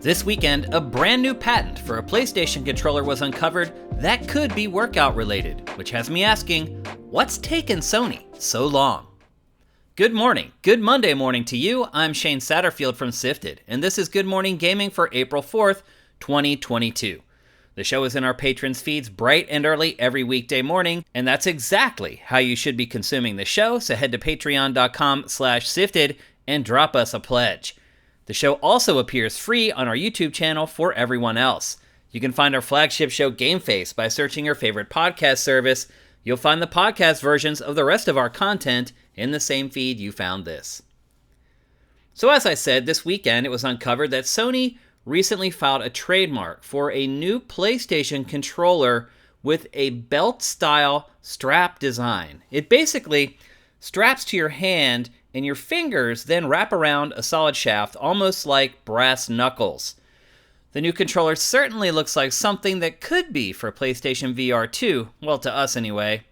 This weekend, a brand new patent for a PlayStation controller was uncovered that could be workout related, which has me asking, what's taken Sony so long? Good morning, good Monday morning to you. I'm Shane Satterfield from SIFTD, and this is Good Morning Gaming for April 4th, 2022. The show is in our patrons' feeds bright and early every weekday morning, and that's exactly how you should be consuming the show, so head to patreon.com/SIFTD and drop us a pledge. The show also appears free on our YouTube channel for everyone else. You can find our flagship show Game Face by searching your favorite podcast service. You'll find the podcast versions of the rest of our content in the same feed you found this. So as I said, this weekend it was uncovered that Sony recently filed a trademark for a new PlayStation controller with a belt-style strap design. It basically straps to your hand and your fingers then wrap around a solid shaft, almost like brass knuckles. The new controller certainly looks like something that could be for PlayStation VR 2, well, to us anyway.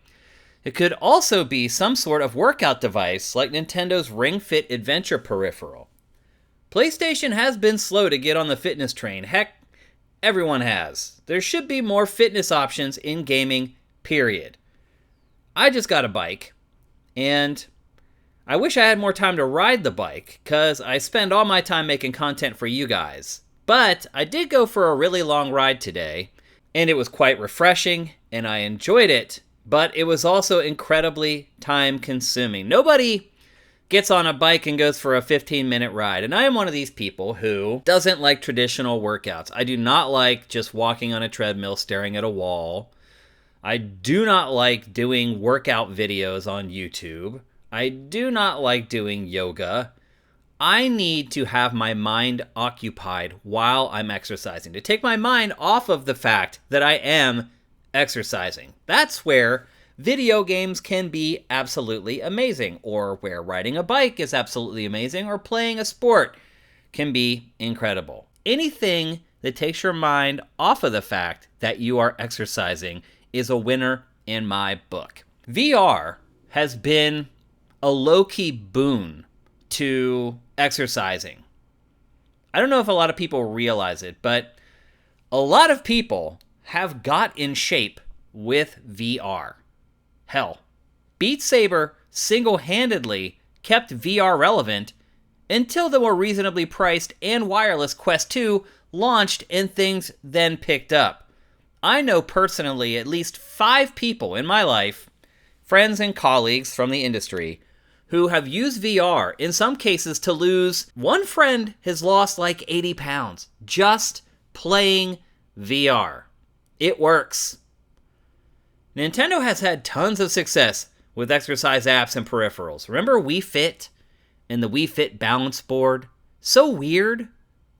It could also be some sort of workout device like Nintendo's Ring Fit Adventure peripheral. PlayStation has been slow to get on the fitness train. Heck, everyone has. There should be more fitness options in gaming, period. I just got a bike, and I wish I had more time to ride the bike, because I spend all my time making content for you guys. But I did go for a really long ride today, and it was quite refreshing, and I enjoyed it, but it was also incredibly time-consuming. Nobody gets on a bike and goes for a 15-minute ride, and I am one of these people who doesn't like traditional workouts. I do not like just walking on a treadmill staring at a wall. I do not like doing workout videos on YouTube. I do not like doing yoga. I need to have my mind occupied while I'm exercising, to take my mind off of the fact that I am exercising. That's where video games can be absolutely amazing, or where riding a bike is absolutely amazing, or playing a sport can be incredible. Anything that takes your mind off of the fact that you are exercising is a winner in my book. VR has been a low-key boon to exercising. I don't know if a lot of people realize it, but a lot of people have got in shape with VR. Hell, Beat Saber single-handedly kept VR relevant until the more reasonably priced and wireless Quest 2 launched and things then picked up. I know personally at least 5 people in my life, friends and colleagues from the industry, who have used VR, in some cases, to lose. One friend has lost like 80 pounds just playing VR. It works. Nintendo has had tons of success with exercise apps and peripherals. Remember Wii Fit and the Wii Fit balance board? So weird,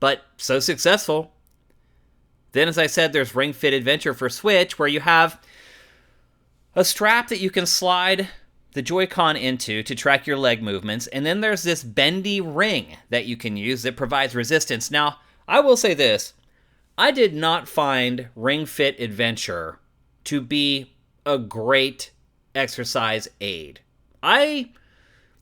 but so successful. Then, as I said, there's Ring Fit Adventure for Switch, where you have a strap that you can slide the Joy-Con into to track your leg movements, and then there's this bendy ring that you can use that provides resistance. Now, I will say this, I did not find Ring Fit Adventure to be a great exercise aid. I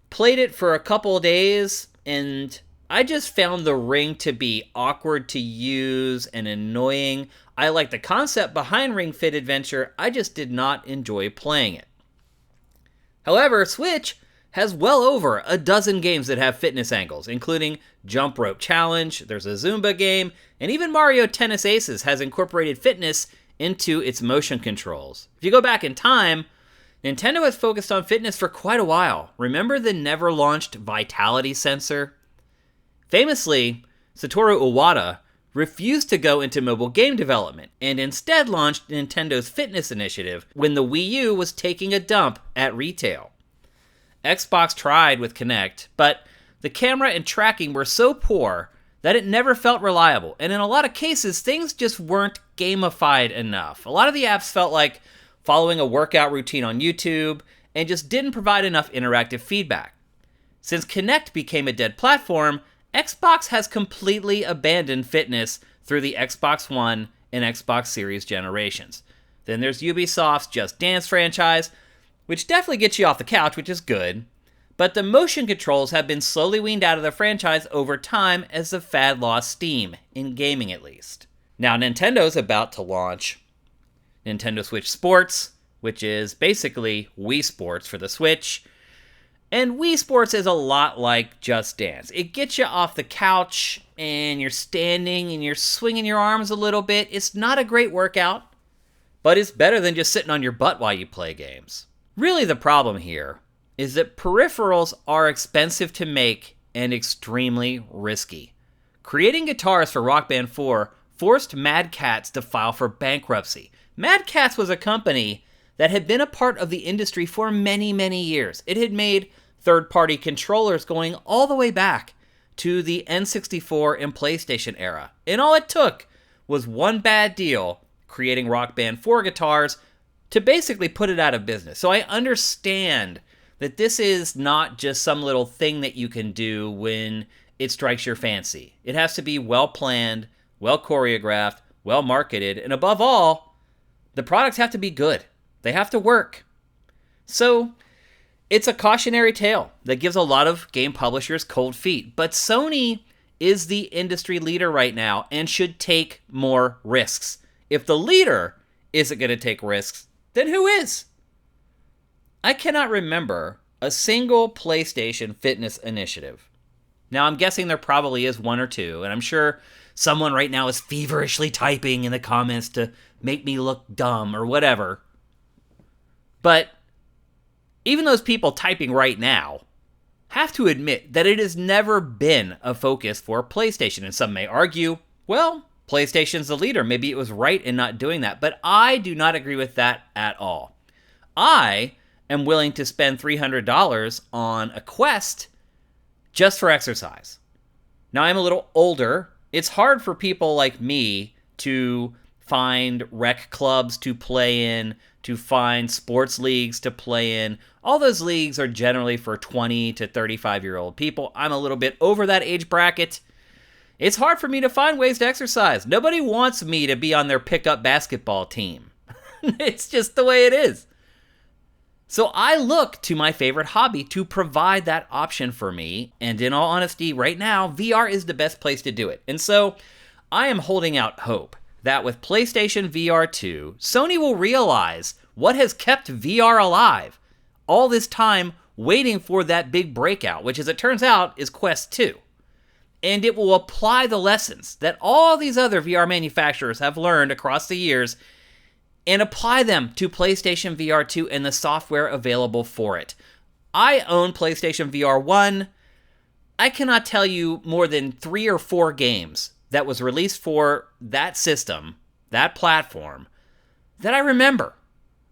played it for a couple of days, and I just found the ring to be awkward to use and annoying. I like the concept behind Ring Fit Adventure, I just did not enjoy playing it. However, Switch has well over a dozen games that have fitness angles, including Jump Rope Challenge, there's a Zumba game, and even Mario Tennis Aces has incorporated fitness into its motion controls. If you go back in time, Nintendo has focused on fitness for quite a while. Remember the never-launched Vitality sensor? Famously, Satoru Iwata refused to go into mobile game development and instead launched Nintendo's fitness initiative when the Wii U was taking a dump at retail. Xbox tried with Kinect, but the camera and tracking were so poor that it never felt reliable, and in a lot of cases, things just weren't gamified enough. A lot of the apps felt like following a workout routine on YouTube and just didn't provide enough interactive feedback. Since Kinect became a dead platform, Xbox has completely abandoned fitness through the Xbox One and Xbox Series generations. Then there's Ubisoft's Just Dance franchise, which definitely gets you off the couch, which is good, But the motion controls have been slowly weaned out of the franchise over time as the fad lost steam, in gaming at least. Now Nintendo's about to launch Nintendo Switch Sports, which is basically Wii Sports for the Switch. And Wii Sports is a lot like Just Dance. It gets you off the couch and you're standing and you're swinging your arms a little bit. It's not a great workout, but it's better than just sitting on your butt while you play games. Really, the problem here is that peripherals are expensive to make and extremely risky. Creating guitars for Rock Band 4 forced Mad Catz to file for bankruptcy. Mad Catz was a company that had been a part of the industry for many, many years. It had made third-party controllers going all the way back to the N64 and PlayStation era. And all it took was one bad deal, creating Rock Band 4 guitars, to basically put it out of business. So I understand that this is not just some little thing that you can do when it strikes your fancy. It has to be well-planned, well-choreographed, well-marketed, and above all, the products have to be good. They have to work. So it's a cautionary tale that gives a lot of game publishers cold feet. But Sony is the industry leader right now and should take more risks. If the leader isn't going to take risks, then who is? I cannot remember a single PlayStation fitness initiative. Now, I'm guessing there probably is one or two, and I'm sure someone right now is feverishly typing in the comments to make me look dumb or whatever. But even those people typing right now have to admit that it has never been a focus for PlayStation. And some may argue, well, PlayStation's the leader. Maybe it was right in not doing that. But I do not agree with that at all. I am willing to spend $300 on a Quest just for exercise. Now, I'm a little older. It's hard for people like me to find rec clubs to play in, to find sports leagues to play in. All those leagues are generally for 20 to 35-year-old people. I'm a little bit over that age bracket. It's hard for me to find ways to exercise. Nobody wants me to be on their pickup basketball team. It's just the way it is. So I look to my favorite hobby to provide that option for me. And in all honesty, right now, VR is the best place to do it. And so I am holding out hope that with PlayStation VR 2, Sony will realize what has kept VR alive all this time waiting for that big breakout, which as it turns out is Quest 2. And it will apply the lessons that all these other VR manufacturers have learned across the years and apply them to PlayStation VR 2 and the software available for it. I own PlayStation VR 1. I cannot tell you more than 3 or 4 games that was released for that system, that platform, that I remember,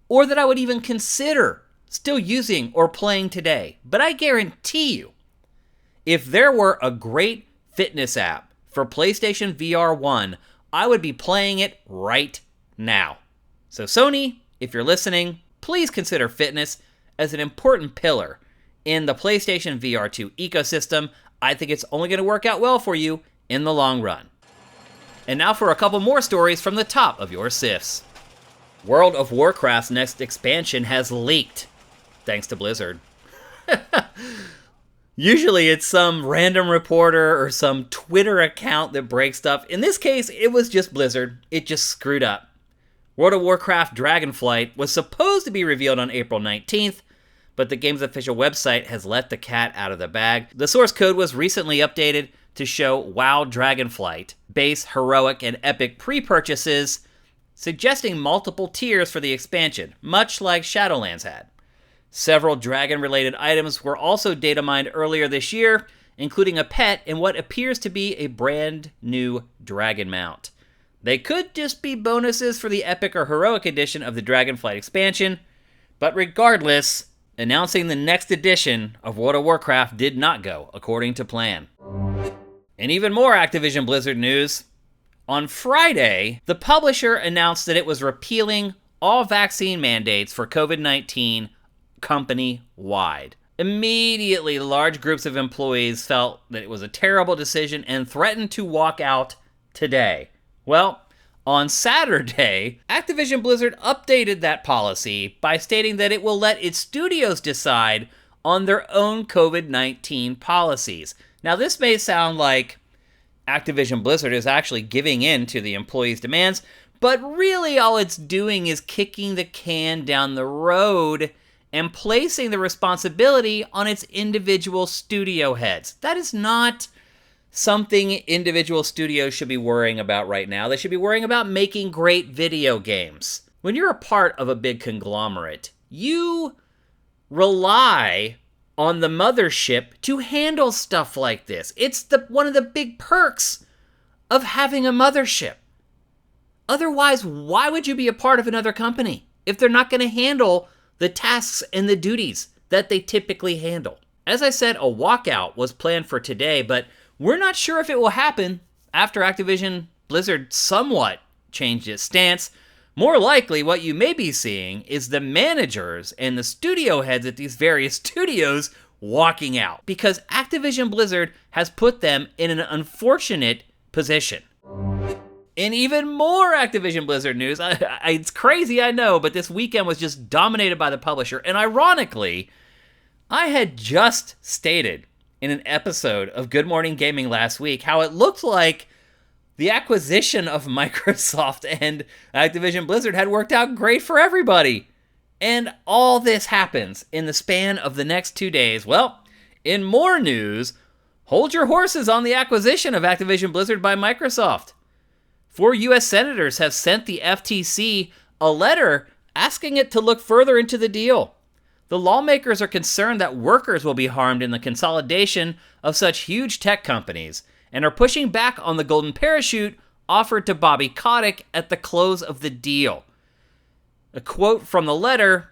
or that I would even consider still using or playing today. But I guarantee you, if there were a great fitness app for PlayStation VR 1, I would be playing it right now. So Sony, if you're listening, please consider fitness as an important pillar in the PlayStation VR 2 ecosystem. I think it's only going to work out well for you in the long run. And now for a couple more stories from the top of your SIFs. World of Warcraft's next expansion has leaked, thanks to Blizzard. Usually it's some random reporter or some Twitter account that breaks stuff. In this case, it was just Blizzard. It just screwed up. World of Warcraft Dragonflight was supposed to be revealed on April 19th, but the game's official website has let the cat out of the bag. The source code was recently updated to show WoW Dragonflight, base, heroic, and epic pre-purchases, suggesting multiple tiers for the expansion, much like Shadowlands had. Several dragon-related items were also data mined earlier this year, including a pet and what appears to be a brand new dragon mount. They could just be bonuses for the epic or heroic edition of the Dragonflight expansion, but regardless, announcing the next edition of World of Warcraft did not go according to plan. And even more Activision Blizzard news. On Friday, the publisher announced that it was repealing all vaccine mandates for COVID-19 company-wide. Immediately, large groups of employees felt that it was a terrible decision and threatened to walk out today. Well, on Saturday, Activision Blizzard updated that policy by stating that it will let its studios decide on their own COVID-19 policies. Now, this may sound like Activision Blizzard is actually giving in to the employees' demands, but really all it's doing is kicking the can down the road and placing the responsibility on its individual studio heads. That is not something individual studios should be worrying about right now. They should be worrying about making great video games. When you're a part of a big conglomerate, you rely on the mothership to handle stuff like this. It's one of the big perks of having a mothership. Otherwise, why would you be a part of another company if they're not going to handle the tasks and the duties that they typically handle? As I said, a walkout was planned for today, but we're not sure if it will happen after Activision Blizzard somewhat changed its stance. More likely, what you may be seeing is the managers and the studio heads at these various studios walking out, because Activision Blizzard has put them in an unfortunate position. In even more Activision Blizzard news, it's crazy, I know, but this weekend was just dominated by the publisher, and ironically, I had just stated in an episode of Good Morning Gaming last week how it looked like the acquisition of Microsoft and Activision Blizzard had worked out great for everybody. And all this happens in the span of the next 2 days. Well, in more news, hold your horses on the acquisition of Activision Blizzard by Microsoft. 4 U.S. senators have sent the FTC a letter asking it to look further into the deal. The lawmakers are concerned that workers will be harmed in the consolidation of such huge tech companies, and are pushing back on the golden parachute offered to Bobby Kotick at the close of the deal. A quote from the letter: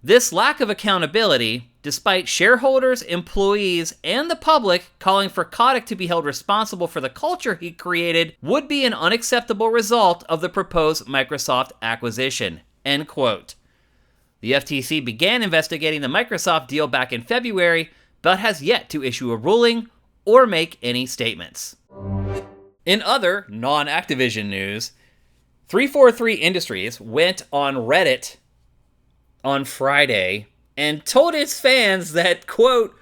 "This lack of accountability, despite shareholders, employees, and the public calling for Kotick to be held responsible for the culture he created, would be an unacceptable result of the proposed Microsoft acquisition." End quote. The FTC began investigating the Microsoft deal back in February, but has yet to issue a ruling or make any statements. In other non-Activision news, 343 Industries went on Reddit on Friday and told its fans that, quote,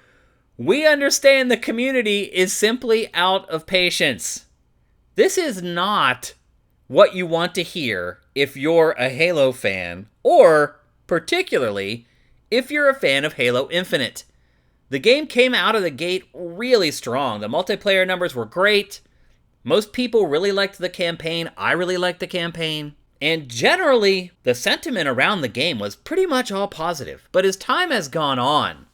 "We understand the community is simply out of patience." This is not what you want to hear if you're a Halo fan, or particularly if you're a fan of Halo Infinite. The game came out of the gate really strong. The multiplayer numbers were great. Most people really liked the campaign. I really liked the campaign. And generally, the sentiment around the game was pretty much all positive. But as time has gone on,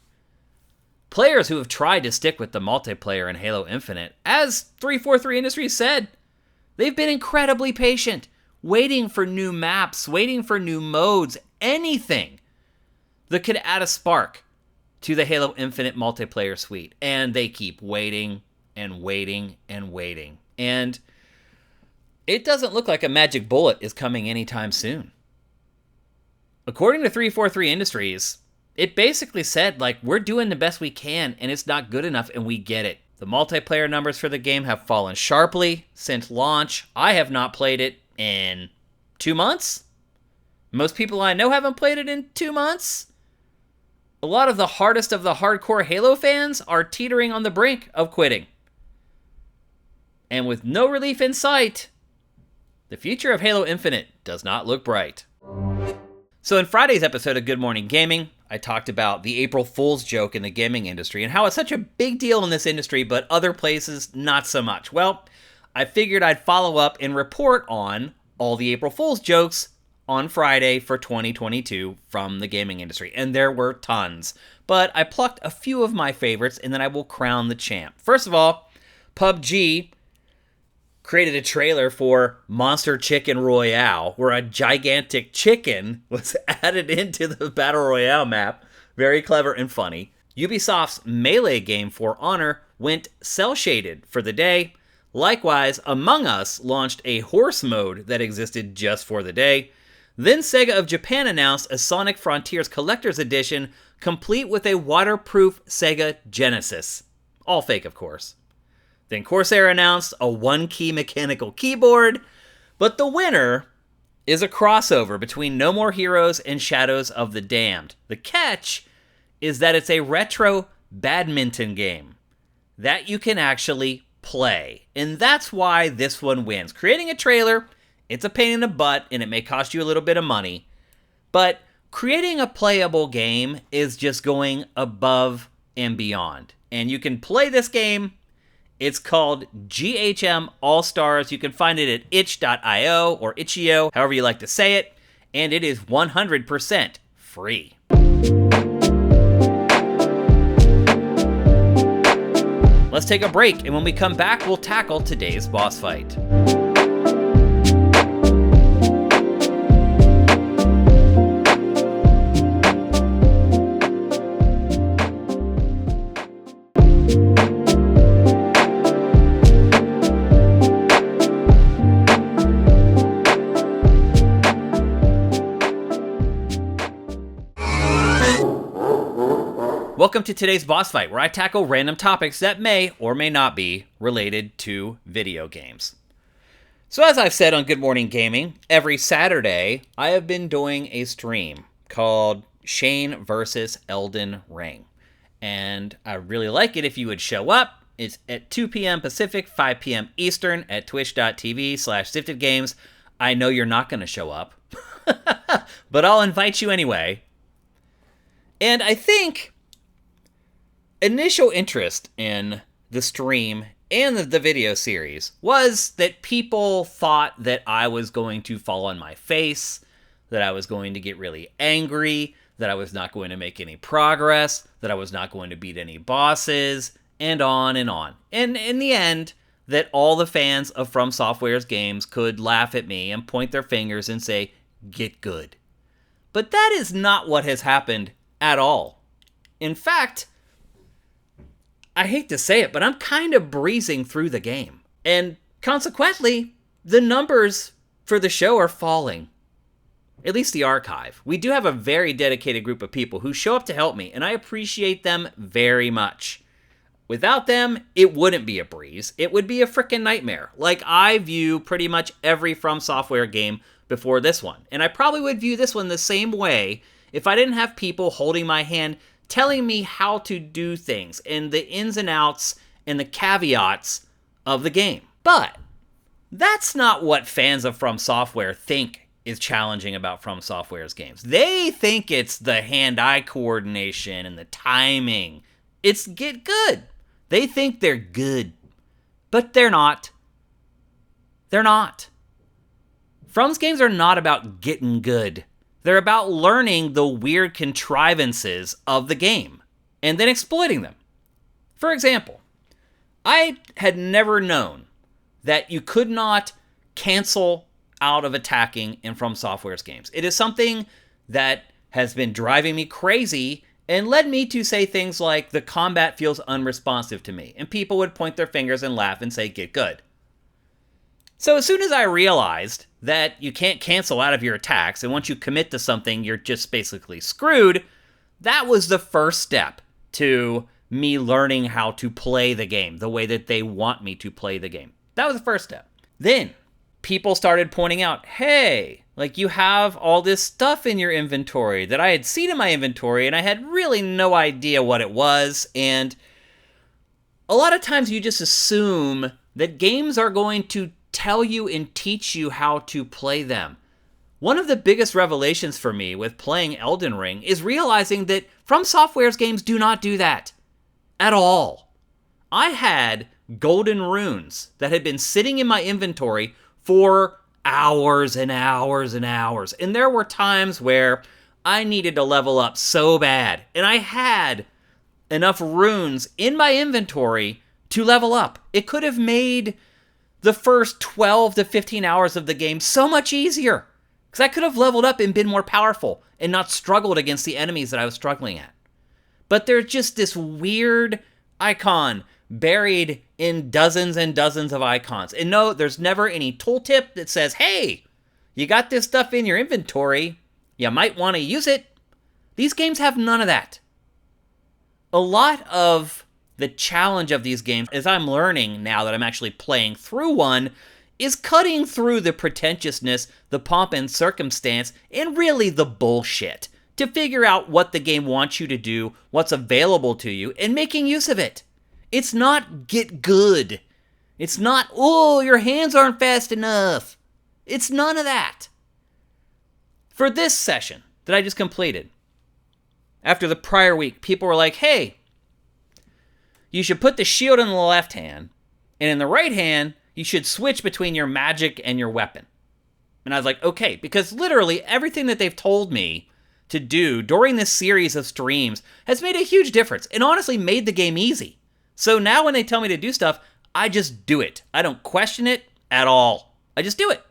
players who have tried to stick with the multiplayer in Halo Infinite, as 343 Industries said, they've been incredibly patient, waiting for new maps, waiting for new modes, anything that could add a spark to the Halo Infinite multiplayer suite. And they keep waiting and waiting and waiting. And it doesn't look like a magic bullet is coming anytime soon. According to 343 Industries, it basically said, like, we're doing the best we can and it's not good enough and we get it. The multiplayer numbers for the game have fallen sharply since launch. I have not played it in 2 months. Most people I know haven't played it in 2 months. A lot of the hardest of the hardcore Halo fans are teetering on the brink of quitting. And with no relief in sight, the future of Halo Infinite does not look bright. So in Friday's episode of Good Morning Gaming, I talked about the April Fool's joke in the gaming industry and how it's such a big deal in this industry, but other places not so much. Well, I figured I'd follow up and report on all the April Fool's jokes on Friday for 2022 from the gaming industry, and there were tons. But I plucked a few of my favorites, and then I will crown the champ. First of all, PUBG created a trailer for Monster Chicken Royale, where a gigantic chicken was added into the Battle Royale map. Very clever and funny. Ubisoft's Melee game For Honor went cel-shaded for the day. Likewise, Among Us launched a horse mode that existed just for the day. Then Sega of Japan announced a Sonic Frontiers Collector's Edition, complete with a waterproof Sega Genesis. All fake, of course. Then Corsair announced a one-key mechanical keyboard, but the winner is a crossover between No More Heroes and Shadows of the Damned. The catch is that it's a retro badminton game that you can actually play. And that's why this one wins. Creating a trailer, it's a pain in the butt, and it may cost you a little bit of money. But creating a playable game is just going above and beyond. And you can play this game. It's called GHM All-Stars. You can find it at itch.io or itch.io, however you like to say it. And it is 100% free. Let's take a break, and when we come back, we'll tackle today's boss fight. Welcome to today's boss fight, where I tackle random topics that may or may not be related to video games. So as I've said on Good Morning Gaming, every Saturday I have been doing a stream called Shane vs. Elden Ring. And I really like it if you would show up. It's at 2 p.m. Pacific, 5 p.m. Eastern at twitch.tv/SIFTD. I know you're not going to show up, but I'll invite you anyway. And I think initial interest in the stream and the video series was that people thought that I was going to fall on my face, that I was going to get really angry, that I was not going to make any progress, that I was not going to beat any bosses, and on and on. And in the end, that all the fans of From Software's games could laugh at me and point their fingers and say, "Get good." But that is not what has happened at all. In fact, I hate to say it, but I'm kind of breezing through the game. And consequently, the numbers for the show are falling. At least the archive. We do have a very dedicated group of people who show up to help me, and I appreciate them very much. Without them, it wouldn't be a breeze. It would be a freaking nightmare. Like I view pretty much every From Software game before this one. And I probably would view this one the same way if I didn't have people holding my hand telling me how to do things and the ins and outs and the caveats of the game. But that's not what fans of From Software think is challenging about From Software's games. They think it's the hand-eye coordination and the timing. It's get good. They think they're good, but they're not. They're not. From's games are not about getting good. They're about learning the weird contrivances of the game and then exploiting them. For example, I had never known that you could not cancel out of attacking in From Software's games. It is something that has been driving me crazy and led me to say things like, the combat feels unresponsive to me. And people would point their fingers and laugh and say, "Get good." So as soon as I realized that you can't cancel out of your attacks, and once you commit to something, you're just basically screwed, that was the first step to me learning how to play the game the way that they want me to play the game. That was the first step. Then people started pointing out, hey, like you have all this stuff in your inventory that I had seen in my inventory, and I had really no idea what it was. And a lot of times you just assume that games are going to tell you and teach you how to play them. One of the biggest revelations for me with playing Elden Ring is realizing that From Software's games do not do that at all. I had golden runes that had been sitting in my inventory for hours and hours and hours. And there were times where I needed to level up so bad, and I had enough runes in my inventory to level up. It could have made the first 12 to 15 hours of the game so much easier, because I could have leveled up and been more powerful and not struggled against the enemies that I was struggling at. But there's just this weird icon buried in dozens and dozens of icons. And no, there's never any tooltip that says, hey, you got this stuff in your inventory, you might want to use it. These games have none of that. A lot of the challenge of these games, as I'm learning now that I'm actually playing through one, is cutting through the pretentiousness, the pomp and circumstance, and really the bullshit to figure out what the game wants you to do, what's available to you, and making use of it. It's not get good. It's not, oh, your hands aren't fast enough. It's none of that. For this session that I just completed, after the prior week, people were like, hey, you should put the shield in the left hand, and in the right hand, you should switch between your magic and your weapon. And I was like, okay, because literally everything that they've told me to do during this series of streams has made a huge difference and honestly made the game easy. So now when they tell me to do stuff, I just do it. I don't question it at all. I just do it.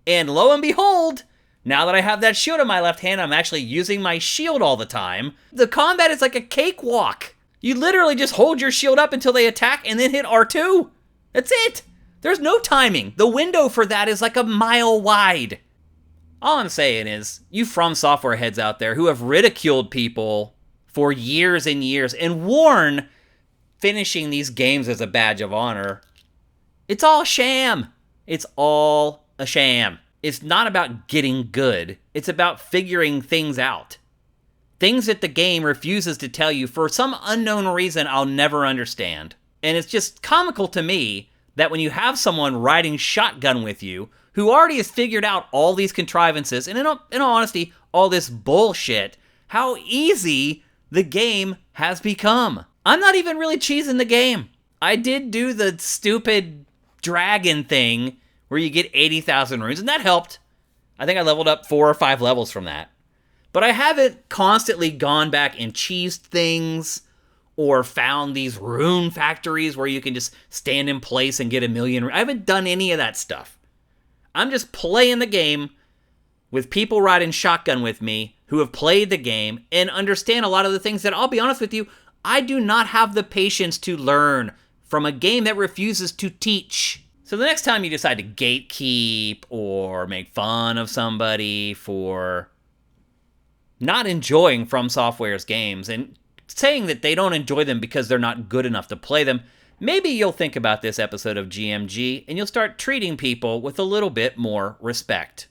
And lo and behold, now that I have that shield in my left hand, I'm actually using my shield all the time. The combat is like a cakewalk. You literally just hold your shield up until they attack and then hit R2. That's it. There's no timing. The window for that is like a mile wide. All I'm saying is, you From Software heads out there who have ridiculed people for years and years and worn finishing these games as a badge of honor, it's all sham. It's all a sham. It's not about getting good. It's about figuring things out. Things that the game refuses to tell you for some unknown reason I'll never understand. And it's just comical to me that when you have someone riding shotgun with you who already has figured out all these contrivances, and in all honesty, all this bullshit, how easy the game has become. I'm not even really cheesing the game. I did do the stupid dragon thing where you get 80,000 runes, and that helped. I think I leveled up 4 or 5 levels from that. But I haven't constantly gone back and cheesed things or found these rune factories where you can just stand in place and get 1,000,000 runes. I haven't done any of that stuff. I'm just playing the game with people riding shotgun with me who have played the game and understand a lot of the things that, I'll be honest with you, I do not have the patience to learn from a game that refuses to teach. So the next time you decide to gatekeep or make fun of somebody for not enjoying From Software's games and saying that they don't enjoy them because they're not good enough to play them, maybe you'll think about this episode of GMG and you'll start treating people with a little bit more respect.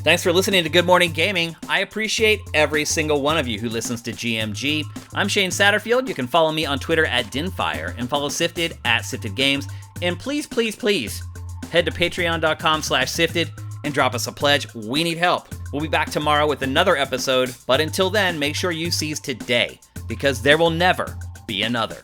Thanks for listening to Good Morning Gaming. I appreciate every single one of you who listens to GMG. I'm Shane Satterfield. You can follow me on Twitter at Dinfire and follow Sifted at Sifted Games. And please, please, please head to patreon.com/Sifted and drop us a pledge. We need help. We'll be back tomorrow with another episode, but until then, make sure you seize today because there will never be another.